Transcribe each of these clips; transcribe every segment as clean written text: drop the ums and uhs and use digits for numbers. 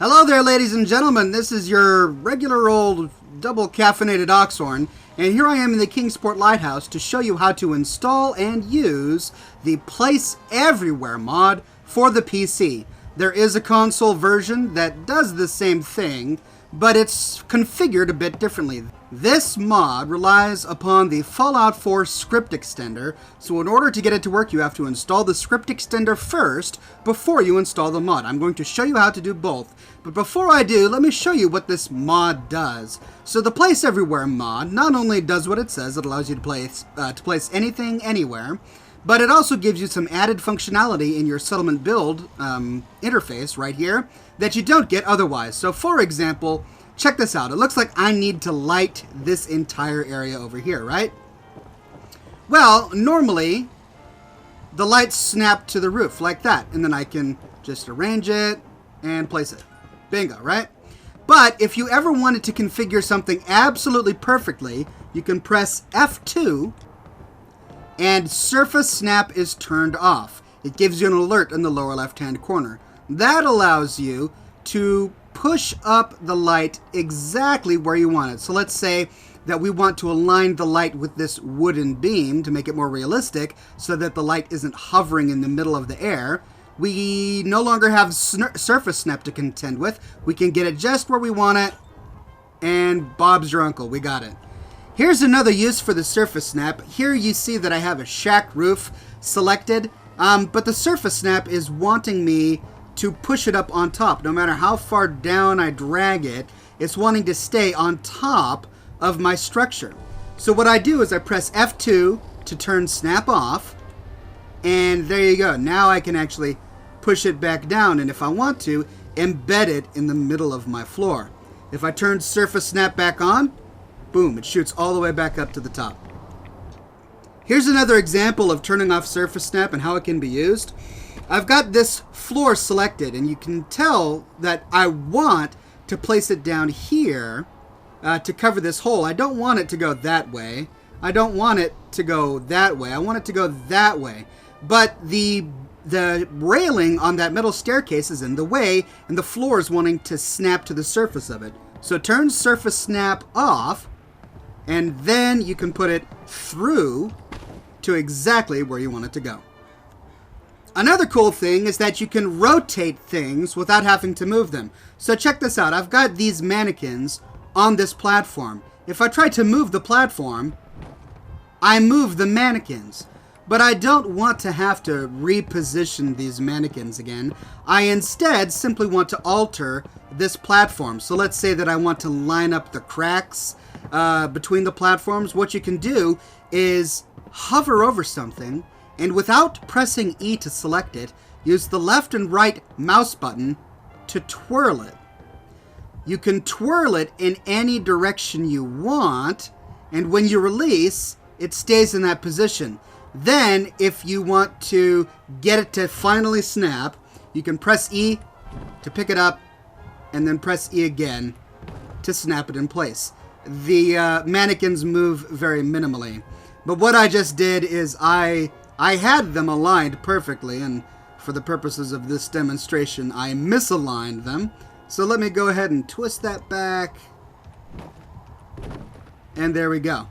Hello there, ladies and gentlemen. This is your regular old double caffeinated Oxhorn, and here I am in the Kingsport Lighthouse to show you how to install and use the Place Everywhere mod for the PC. There is a console version that does the same thing, but it's configured a bit differently. This mod relies upon the Fallout 4 script extender, so in order to get it to work, you have to install the script extender first before you install the mod. I'm going to show you how to do both, but before I do, let me show you what this mod does. So the Place Everywhere mod not only does what it says, it allows you to place anything anywhere, but it also gives you some added functionality in your settlement build interface right here that you don't get otherwise. So for example, check this out. It looks like I need to light this entire area over here, right? Well, normally the lights snap to the roof like that, and then I can just arrange it and place it. Bingo, right? But if you ever wanted to configure something absolutely perfectly, you can press F2 and surface snap is turned off. It gives you an alert in the lower left-hand corner. That allows you to push up the light exactly where you want it. So let's say that we want to align the light with this wooden beam to make it more realistic so that the light isn't hovering in the middle of the air. We no longer have surface snap to contend with. We can get it just where we want it, and Bob's your uncle. We got it. Here's another use for the surface snap. Here you see that I have a shack roof selected, but the surface snap is wanting me to push it up on top. No matter how far down I drag it, it's wanting to stay on top of my structure. So what I do is I press F2 to turn snap off, and there you go. Now I can actually push it back down, and if I want to, embed it in the middle of my floor. If I turn surface snap back on, boom, it shoots all the way back up to the top. Here's another example of turning off surface snap and how it can be used. I've got this floor selected, and you can tell that I want to place it down here to cover this hole. I don't want it to go that way. I don't want it to go that way. I want it to go that way. But the railing on that metal staircase is in the way, and the floor is wanting to snap to the surface of it. So turn surface snap off, and then you can put it through to exactly where you want it to go. Another cool thing is that you can rotate things without having to move them. So check this out. I've got these mannequins on this platform. If I try to move the platform, I move the mannequins. But I don't want to have to reposition these mannequins again. I instead simply want to alter this platform. So let's say that I want to line up the cracks between the platforms. What you can do is hover over something, and without pressing E to select it, use the left and right mouse button to twirl it. You can twirl it in any direction you want, and when you release, it stays in that position. Then, if you want to get it to finally snap, you can press E to pick it up, and then press E again to snap it in place. The mannequins move very minimally. But what I just did is I had them aligned perfectly, and for the purposes of this demonstration, I misaligned them. So let me go ahead and twist that back. And there we go.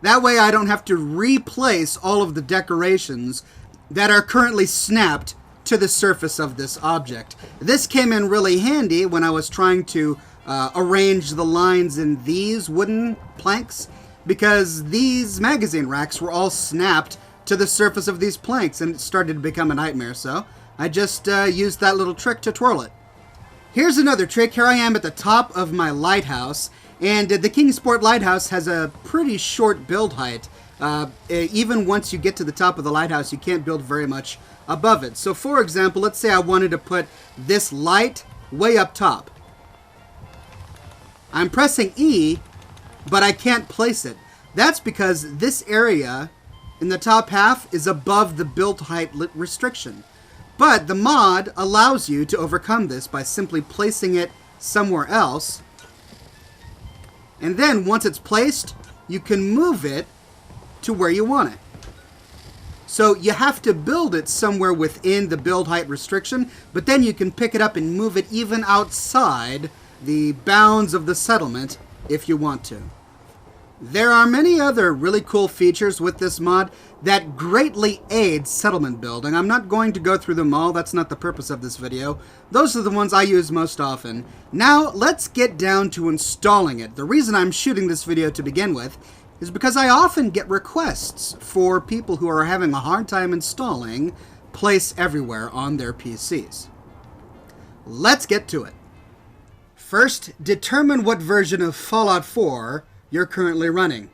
That way I don't have to replace all of the decorations that are currently snapped to the surface of this object. This came in really handy when I was trying to arrange the lines in these wooden planks, because these magazine racks were all snapped to the surface of these planks, and it started to become a nightmare. So I just used that little trick to twirl it. Here's another trick. Here I am at the top of my lighthouse, and the Kingsport Lighthouse has a pretty short build height. Even once you get to the top of the lighthouse, you can't build very much above it. So for example, let's say I wanted to put this light way up top. I'm pressing E, but I can't place it. That's because this area in the top half is above the build height restriction. But the mod allows you to overcome this by simply placing it somewhere else. And then once it's placed, you can move it to where you want it. So you have to build it somewhere within the build height restriction, but then you can pick it up and move it even outside the bounds of the settlement if you want to. There are many other really cool features with this mod that greatly aid settlement building. I'm not going to go through them all, that's not the purpose of this video. Those are the ones I use most often. Now let's get down to installing it. The reason I'm shooting this video to begin with is because I often get requests for people who are having a hard time installing Place Everywhere on their PCs. Let's get to it. First, determine what version of Fallout 4 you're currently running.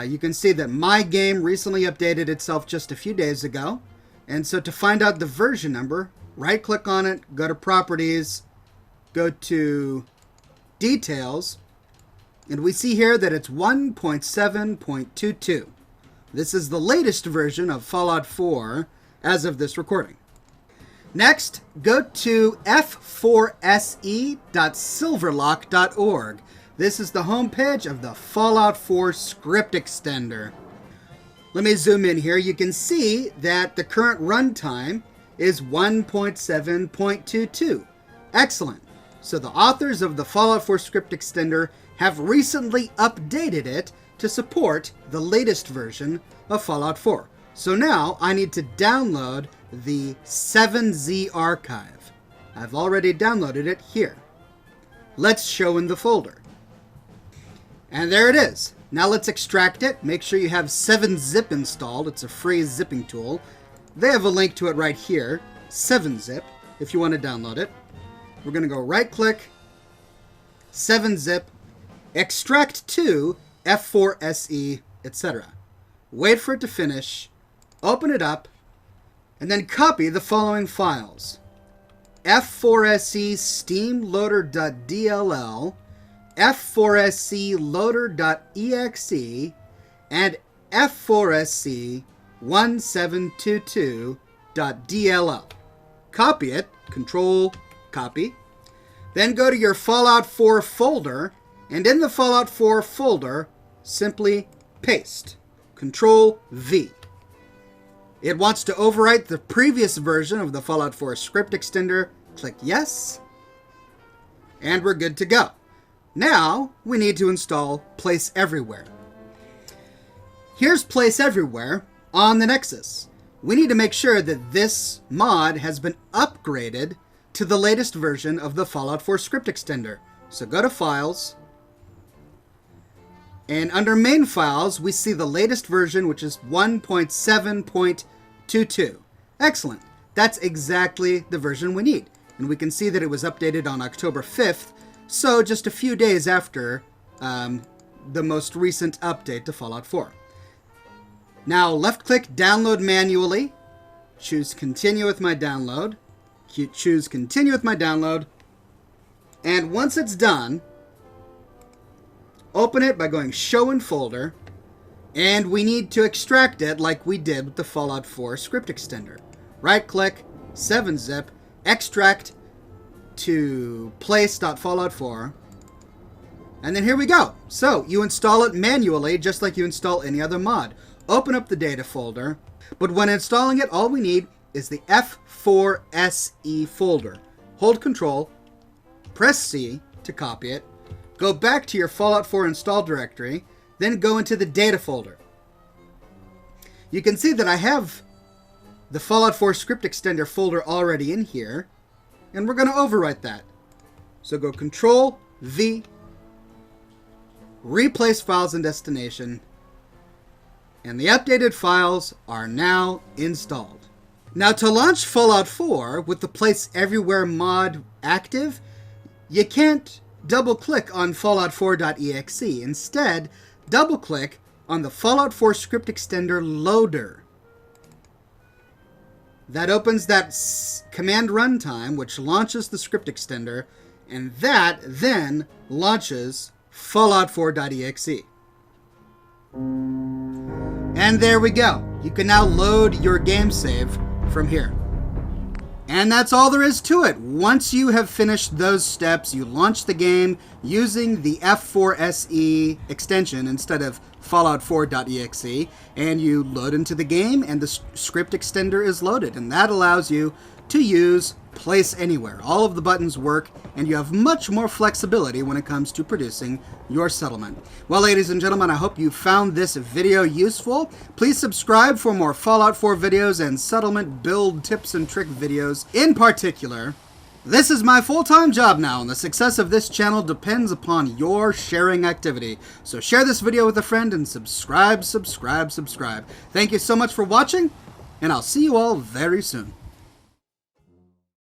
You can see that my game recently updated itself just a few days ago, and so to find out the version number, right click on it, go to Properties, go to Details, and we see here that it's 1.7.22. This is the latest version of Fallout 4 as of this recording. Next, go to f4se.silverlock.org. This is the homepage of the Fallout 4 script extender. Let me zoom in here. You can see that the current runtime is 1.7.22. Excellent. So the authors of the Fallout 4 script extender have recently updated it to support the latest version of Fallout 4. So now I need to download the 7Z archive. I've already downloaded it here. Let's show in the folder. And there it is. Now let's extract it. Make sure you have 7-zip installed. It's a free zipping tool. They have a link to it right here. 7-zip, if you want to download it. We're going to go right click, 7-zip, extract to F4SE, etc. Wait for it to finish, open it up, and then copy the following files. F4SE steamloader.dll, F4SE loader.exe, and F4SE 1722.dll. Copy it, Control copy, then go to your Fallout 4 folder, and in the Fallout 4 folder, simply paste. Control V. It wants to overwrite the previous version of the Fallout 4 script extender. Click yes, and we're good to go. Now, we need to install Place Everywhere. Here's Place Everywhere on the Nexus. We need to make sure that this mod has been upgraded to the latest version of the Fallout 4 script extender. So go to Files, and under Main Files, we see the latest version, which is 1.7.22. Excellent. That's exactly the version we need. And we can see that it was updated on October 5th, so just a few days after the most recent update to Fallout 4. Now, left-click Download Manually, choose Continue with my download, choose Continue with my download, and once it's done, open it by going Show in Folder, and we need to extract it like we did with the Fallout 4 script extender. Right-click, 7-zip, extract to place.fallout4, and then here we go. So, you install it manually just like you install any other mod. Open up the data folder, but when installing it, all we need is the F4SE folder. Hold Control, press C to copy it, go back to your Fallout 4 install directory, then go into the data folder. You can see that I have the Fallout 4 script extender folder already in here, and we're going to overwrite that. So go Control V, replace files and destination, and the updated files are now installed. Now, to launch Fallout 4 with the Place Everywhere mod active, you can't double-click on fallout4.exe. Instead, double-click on the Fallout 4 script extender loader. That opens that command runtime, which launches the script extender, and that then launches fallout4.exe. And there we go. You can now load your game save from here. And that's all there is to it. Once you have finished those steps, you launch the game using the F4SE extension instead of fallout4.exe, and you load into the game, and the script extender is loaded, and that allows you to use Place Anywhere. All of the buttons work, and you have much more flexibility when it comes to producing your settlement. Well, ladies and gentlemen, I hope you found this video useful. Please subscribe for more Fallout 4 videos and settlement build tips and trick videos in particular. This is my full-time job now, and the success of this channel depends upon your sharing activity. So share this video with a friend and subscribe. Thank you so much for watching, and I'll see you all very soon.